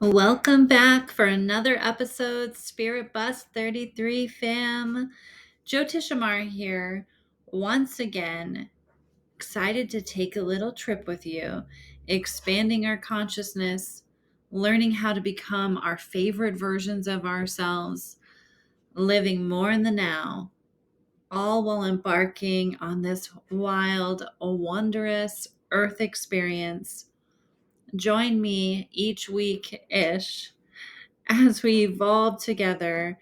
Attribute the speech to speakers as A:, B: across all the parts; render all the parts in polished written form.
A: Welcome back for another episode, Spirit Bus 33 fam. Jyotishamara here, once again, excited to take a little trip with you, expanding our consciousness, learning how to become our favorite versions of ourselves, living more in the now, all while embarking on this wild, wondrous earth experience. Join me each week-ish as we evolve together,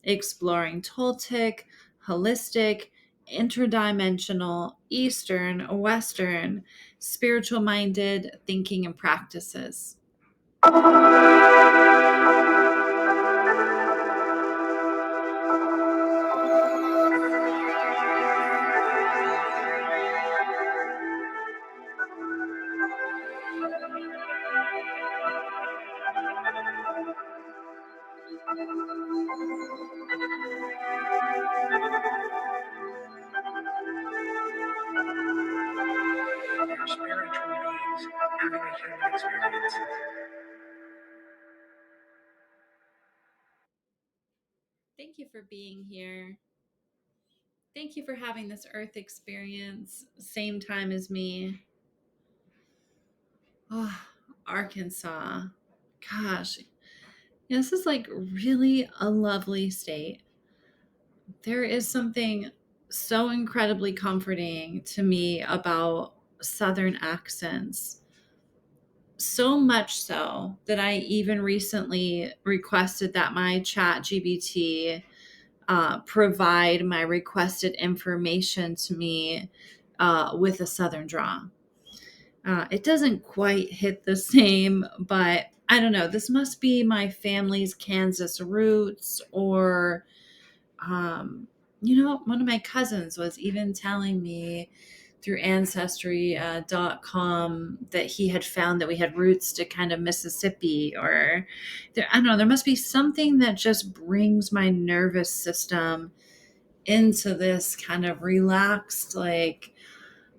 A: exploring Toltec, holistic, interdimensional, Eastern, Western, spiritual minded thinking and practices.
B: Your spiritual beings having a human experience.
A: Thank you for being here. Thank you for having this earth experience, same time as me. Oh, Arkansas. Gosh, this is like really a lovely state. There is something so incredibly comforting to me about Southern accents. So much so that I even recently requested that my chat GBT provide my requested information to me with a Southern draw. It doesn't quite hit the same, but I don't know. This must be my family's Kansas roots, or one of my cousins was even telling me through ancestry.com that he had found that we had roots to kind of Mississippi, or I don't know, there must be something that just brings my nervous system into this kind of relaxed, like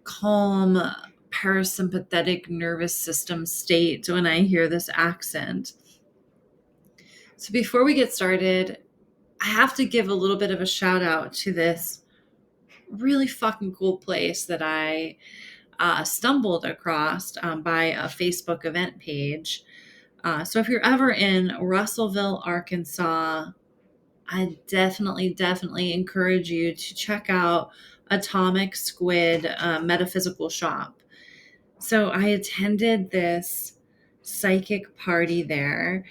A: calm, parasympathetic nervous system state when I hear this accent. So before we get started, I have to give a little bit of a shout out to this really fucking cool place that I stumbled across by a Facebook event page. So if you're ever in Russellville, Arkansas, I definitely encourage you to check out Atomic Squid Metaphysical Shop. So I attended this psychic party there,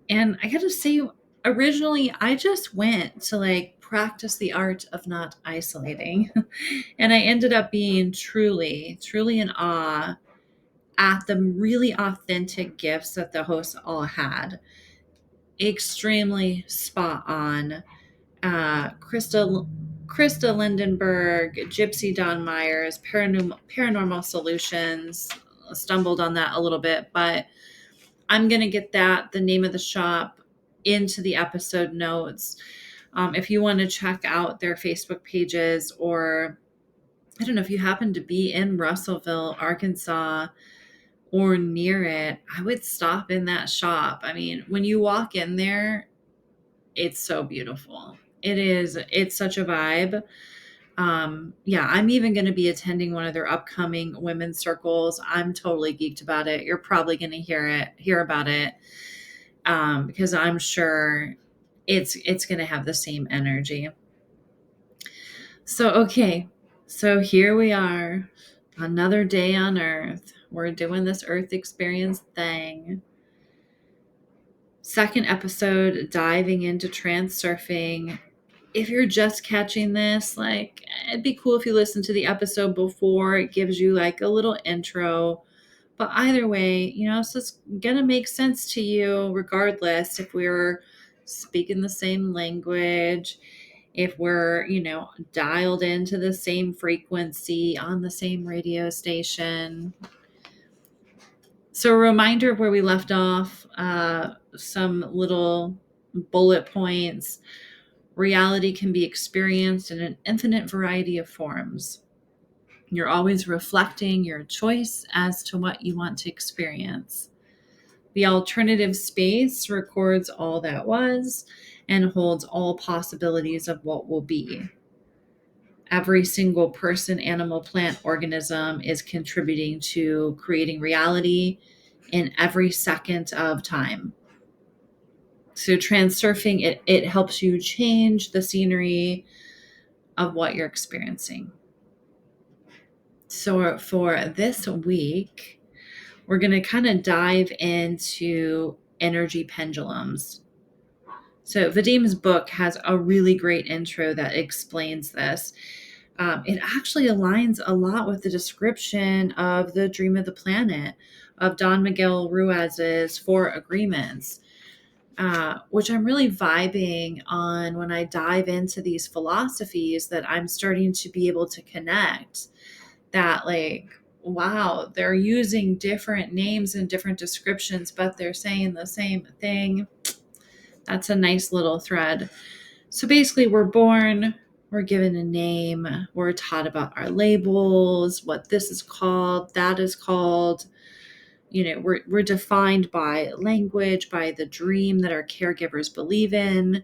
A: and I gotta say, originally I just went to like practice the art of not isolating. And I ended up being truly in awe at the really authentic gifts that the hosts all had. Extremely spot on. Krista Lindenberg, Gypsy Don Myers, Paranormal Solutions. Stumbled on that a little bit, but I'm going to get the name of the shop, into the episode notes. If you want to check out their Facebook pages, or I don't know, if you happen to be in Russellville, Arkansas, or near it, I would stop in that shop. I mean, when you walk in there, it's so beautiful. It's such a vibe. Yeah, I'm even going to be attending one of their upcoming women's circles. I'm totally geeked about it. You're probably going to hear about it, because I'm sure it's going to have the same energy. So, okay. So here we are, another day on Earth. We're doing this Earth experience thing. Second episode, diving into transurfing. If you're just catching this, like, it'd be cool if you listen to the episode before. It gives you like a little intro. But either way, it's going to make sense to you regardless if we're speaking the same language, if we're, dialed into the same frequency on the same radio station. So a reminder of where we left off, some little bullet points. Reality can be experienced in an infinite variety of forms. You're always reflecting your choice as to what you want to experience. The alternative space records all that was and holds all possibilities of what will be. Every single person, animal, plant, organism is contributing to creating reality in every second of time. So transurfing, it helps you change the scenery of what you're experiencing. So for this week, we're going to kind of dive into energy pendulums. So Vadim's book has a really great intro that explains this. It actually aligns a lot with the description of the Dream of the Planet of Don Miguel Ruiz's Four Agreements, which I'm really vibing on when I dive into these philosophies, that I'm starting to be able to connect that, like, wow, they're using different names and different descriptions, but they're saying the same thing. That's a nice little thread. So basically, we're born, we're given a name, we're taught about our labels, what this is called, that is called. You know, we're defined by language, by the dream that our caregivers believe in.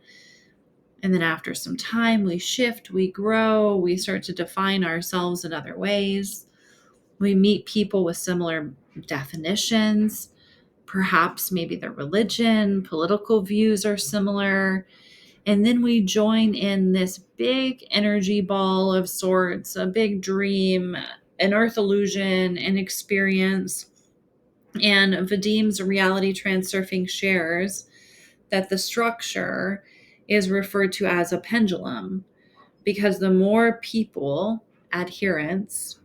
A: And then after some time, we shift, we grow, we start to define ourselves in other ways. We meet people with similar definitions. Perhaps maybe their religion, political views are similar. And then we join in this big energy ball of sorts, a big dream, an earth illusion, an experience. And Vadim's reality transurfing shares that the structure is referred to as a pendulum, because the more people, adherents,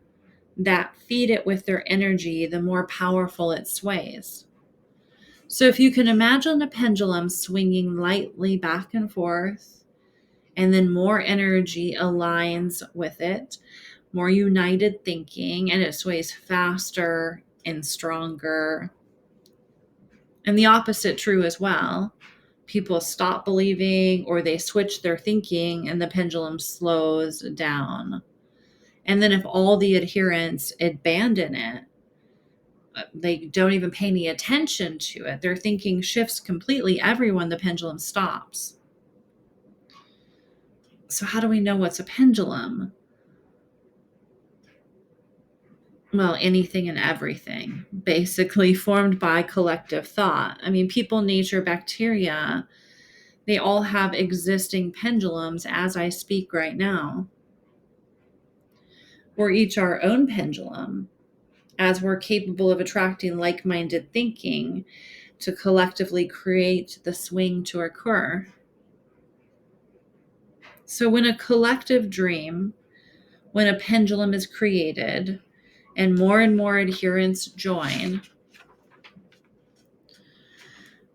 A: that feed it with their energy, the more powerful it sways. So if you can imagine a pendulum swinging lightly back and forth, and then more energy aligns with it, more united thinking, and it sways faster and stronger. And the opposite true as well. People stop believing or they switch their thinking and the pendulum slows down. And then if all the adherents abandon it, they don't even pay any attention to it, their thinking shifts completely, everyone, the pendulum stops. So how do we know what's a pendulum? Well, anything and everything, basically formed by collective thought. I mean, people, nature, bacteria, they all have existing pendulums as I speak right now. We're each our own pendulum, as we're capable of attracting like-minded thinking to collectively create the swing to occur. So when a collective dream, when a pendulum is created and more adherents join,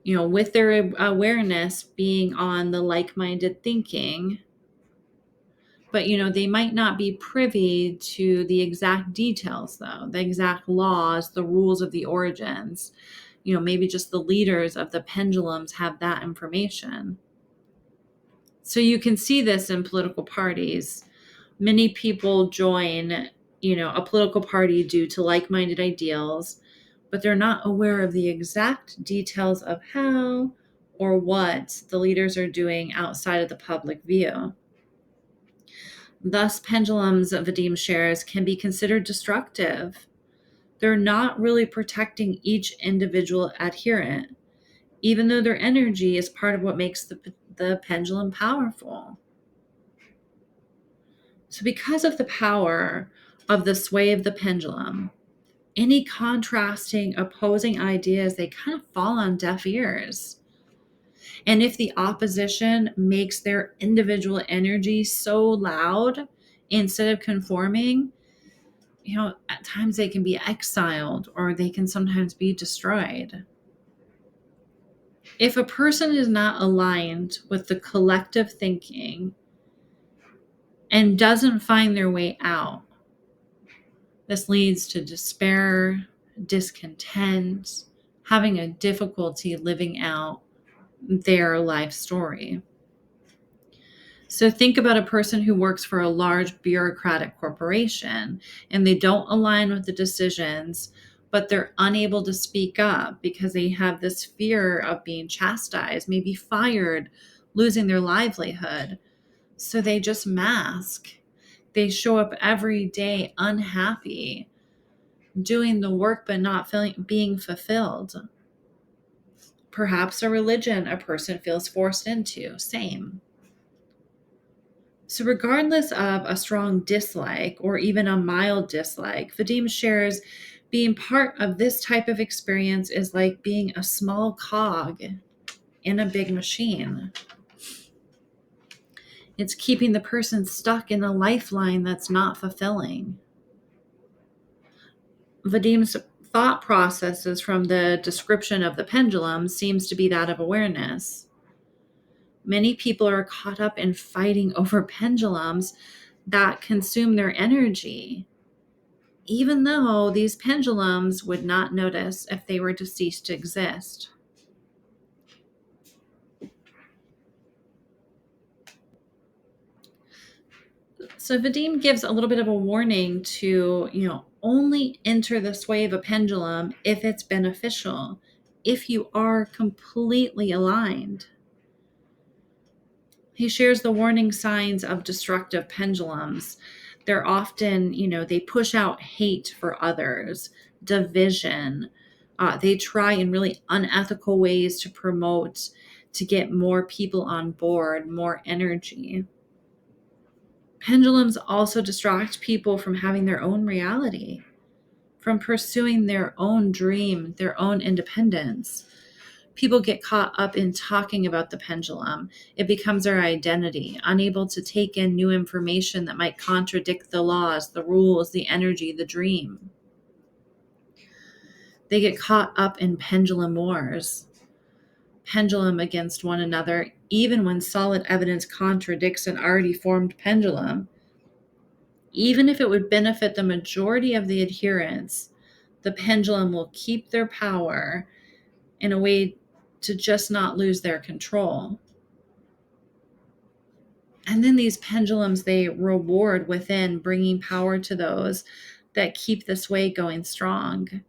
A: you know, with their awareness being on the like-minded thinking, but, you know, they might not be privy to the exact details, though, the exact laws, the rules of the origins. You know, maybe just the leaders of the pendulums have that information. So you can see this in political parties. Many people join, you know, a political party due to like-minded ideals, but they're not aware of the exact details of how or what the leaders are doing outside of the public view. Thus, pendulums, Vadim shares, can be considered destructive. They're not really protecting each individual adherent, even though their energy is part of what makes the pendulum powerful. So because of the power of the sway of the pendulum, any contrasting, opposing ideas, they kind of fall on deaf ears. And if the opposition makes their individual energy so loud, instead of conforming, you know, at times they can be exiled or they can sometimes be destroyed. If a person is not aligned with the collective thinking and doesn't find their way out, this leads to despair, discontent, having a difficulty living out their life story. So think about a person who works for a large bureaucratic corporation and they don't align with the decisions but they're unable to speak up because they have this fear of being chastised, maybe fired, losing their livelihood. So they just mask. They show up every day unhappy, doing the work but not being fulfilled. Perhaps a religion a person feels forced into, same. So regardless of a strong dislike or even a mild dislike, Vadim shares being part of this type of experience is like being a small cog in a big machine. It's keeping the person stuck in a lifeline that's not fulfilling. Vadim's thought processes from the description of the pendulum seems to be that of awareness. Many people are caught up in fighting over pendulums that consume their energy, even though these pendulums would not notice if they were to cease to exist. So Vadim gives a little bit of a warning to, only enter the sway of a pendulum if it's beneficial, if you are completely aligned. He shares the warning signs of destructive pendulums. They're often, they push out hate for others, division. They try in really unethical ways to promote, to get more people on board, more energy. Pendulums also distract people from having their own reality, from pursuing their own dream, their own independence. People get caught up in talking about the pendulum. It becomes their identity, unable to take in new information that might contradict the laws, the rules, the energy, the dream. They get caught up in pendulum wars, pendulum against one another, even when solid evidence contradicts an already formed pendulum. Even if it would benefit the majority of the adherents, the pendulum will keep their power in a way to just not lose their control. And then these pendulums, they reward within, bringing power to those that keep this way going strong.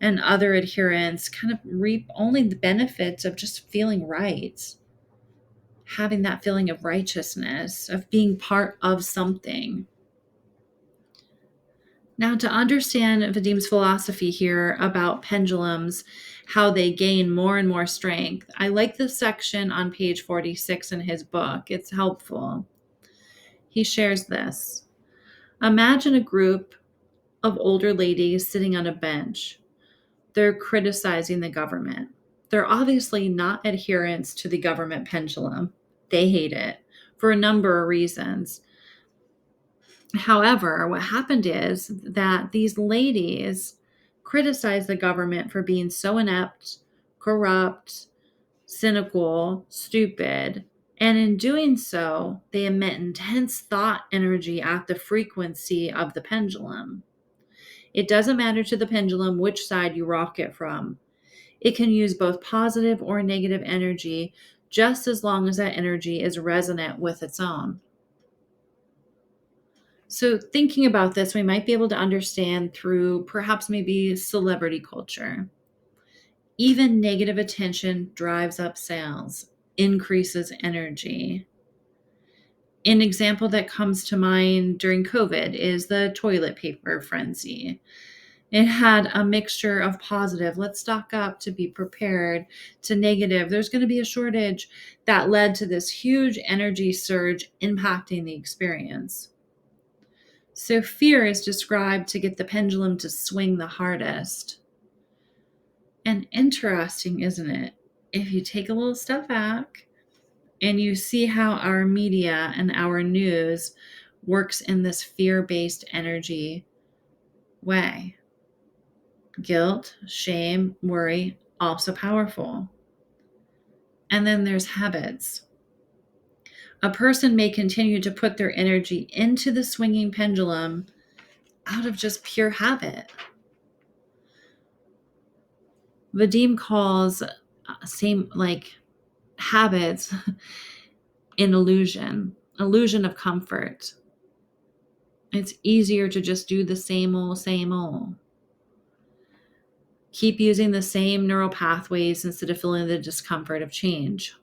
A: And other adherents kind of reap only the benefits of just feeling right, having that feeling of righteousness, of being part of something. Now, to understand Vadim's philosophy here about pendulums, how they gain more and more strength, I like this section on page 46 in his book. It's helpful. He shares this. Imagine a group of older ladies sitting on a bench. They're criticizing the government. They're obviously not adherents to the government pendulum. They hate it for a number of reasons. However, what happened is that these ladies criticized the government for being so inept, corrupt, cynical, stupid. And in doing so, they emit intense thought energy at the frequency of the pendulum. It doesn't matter to the pendulum which side you rock it from. It can use both positive or negative energy just as long as that energy is resonant with its own. So, thinking about this, we might be able to understand through perhaps maybe celebrity culture. Even negative attention drives up sales, increases energy. An example that comes to mind during COVID is the toilet paper frenzy. It had a mixture of positive, let's stock up to be prepared, to negative, there's going to be a shortage, that led to this huge energy surge impacting the experience. So fear is described to get the pendulum to swing the hardest. And interesting, isn't it? If you take a little step back and you see how our media and our news works in this fear-based energy way. Guilt, shame, worry, also powerful. And then there's habits. A person may continue to put their energy into the swinging pendulum out of just pure habit. Vadim calls same like habits an illusion of comfort. It's easier to just do the same old, same old. Keep using the same neural pathways instead of feeling the discomfort of change.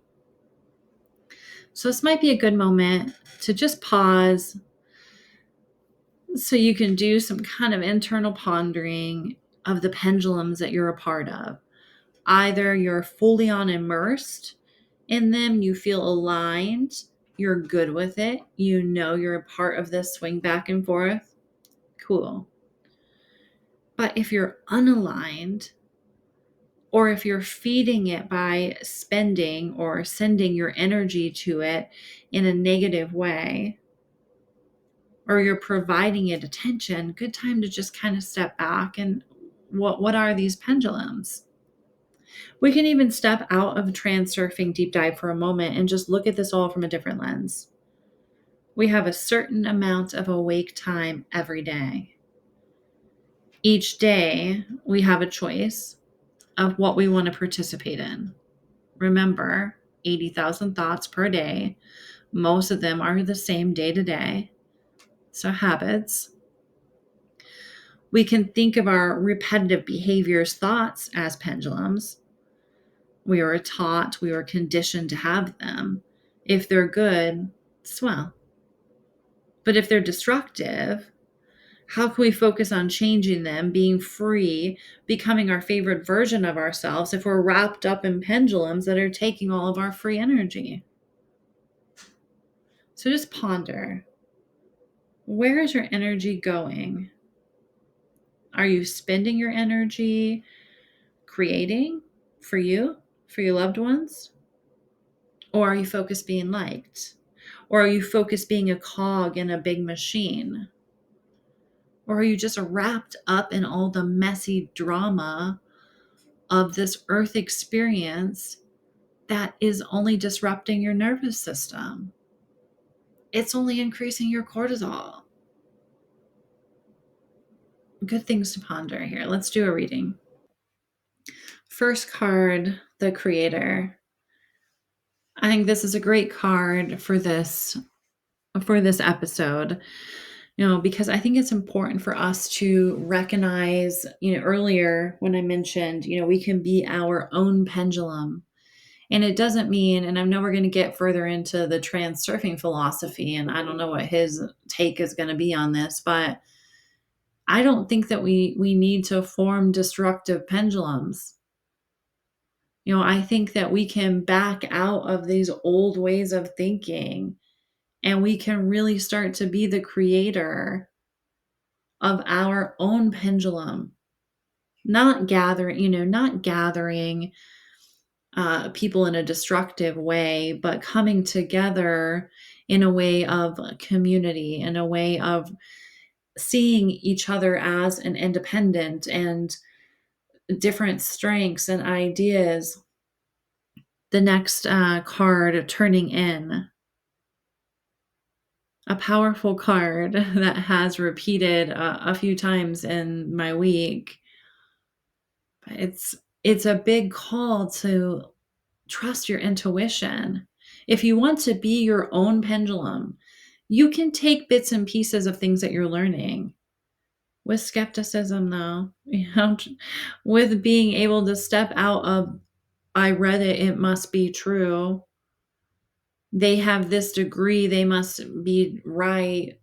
A: So this might be a good moment to just pause so you can do some kind of internal pondering of the pendulums that you're a part of. Either you're fully on immersed in them, you feel aligned, you're good with it, you know you're a part of this swing back and forth. Cool. But if you're unaligned, or if you're feeding it by spending or sending your energy to it in a negative way, or you're providing it attention, good time to just kind of step back and what are these pendulums? We can even step out of Transurfing deep dive for a moment and just look at this all from a different lens. We have a certain amount of awake time every day. Each day, we have a choice of what we want to participate in. Remember, 80,000 thoughts per day. Most of them are the same day to day. So, habits. We can think of our repetitive behaviors, thoughts, as pendulums. We were taught, we were conditioned to have them. If they're good, swell. But if they're destructive, how can we focus on changing them, being free, becoming our favorite version of ourselves if we're wrapped up in pendulums that are taking all of our free energy? So just ponder, where is your energy going? Are you spending your energy creating for you, for your loved ones? Or are you focused being liked? Or are you focused being a cog in a big machine? Or are you just wrapped up in all the messy drama of this earth experience that is only disrupting your nervous system? It's only increasing your cortisol. Good things to ponder here. Let's do a reading. First card, the Creator. I think this is a great card for this episode. Because I think it's important for us to recognize, earlier when I mentioned, we can be our own pendulum. And it doesn't mean, and I know we're going to get further into the Transurfing philosophy, and I don't know what his take is going to be on this, but I don't think that we need to form destructive pendulums. I think that we can back out of these old ways of thinking and we can really start to be the creator of our own pendulum, not gathering people in a destructive way, but coming together in a way of community, in a way of seeing each other as an independent and different strengths and ideas. The next card, turning in. A powerful card that has repeated a few times in my week. It's a big call to trust your intuition. If you want to be your own pendulum, you can take bits and pieces of things that you're learning with skepticism, though, with being able to step out of, I read it, it must be true. They have this degree, they must be right,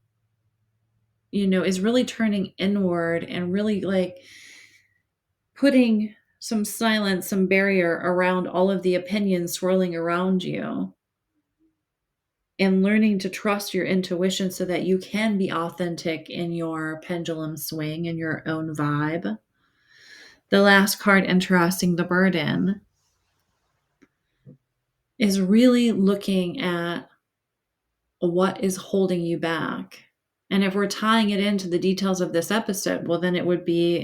A: is really turning inward and really like putting some silence, some barrier around all of the opinions swirling around you and learning to trust your intuition so that you can be authentic in your pendulum swing and your own vibe. The last card, interesting, the burden, is really looking at what is holding you back. And if we're tying it into the details of this episode, well, then it would be,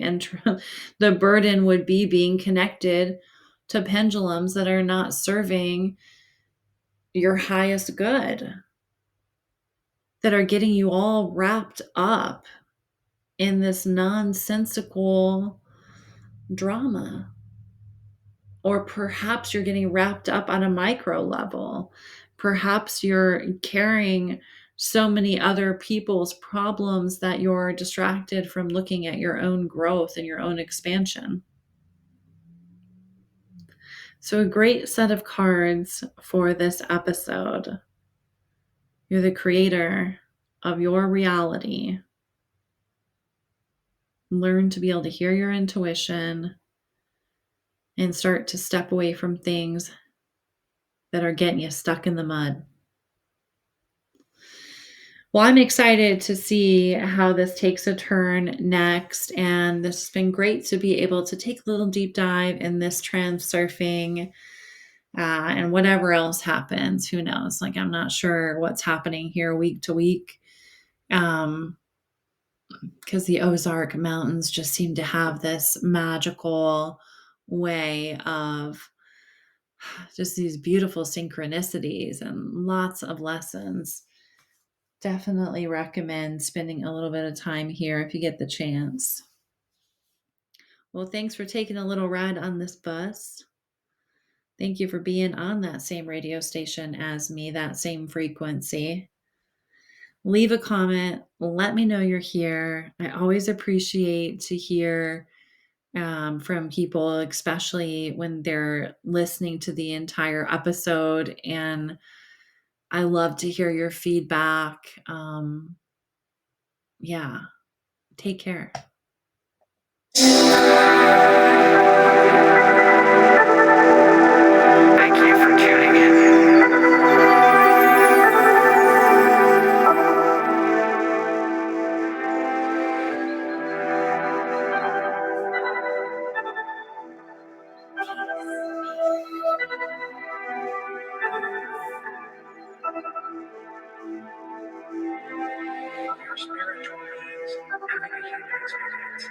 A: the burden would be being connected to pendulums that are not serving your highest good, that are getting you all wrapped up in this nonsensical drama. Or perhaps you're getting wrapped up on a micro level. Perhaps you're carrying so many other people's problems that you're distracted from looking at your own growth and your own expansion. So, a great set of cards for this episode. You're the creator of your reality. Learn to be able to hear your intuition and start to step away from things that are getting you stuck in the mud. Well, I'm excited to see how this takes a turn next. And this has been great to be able to take a little deep dive in this Transurfing and whatever else happens. Who knows? Like, I'm not sure what's happening here week to week. Because the Ozark Mountains just seem to have this magical way of just these beautiful synchronicities and lots of lessons. Definitely recommend spending a little bit of time here if you get the chance. Well, thanks for taking a little ride on this bus. Thank you for being on that same radio station as me, that same frequency. Leave a comment. Let me know you're here. I always appreciate to hear from people, especially when they're listening to the entire episode. And I love to hear your feedback. Yeah, take care.
B: Thank you for tuning in. Your spiritual beings having a human experience.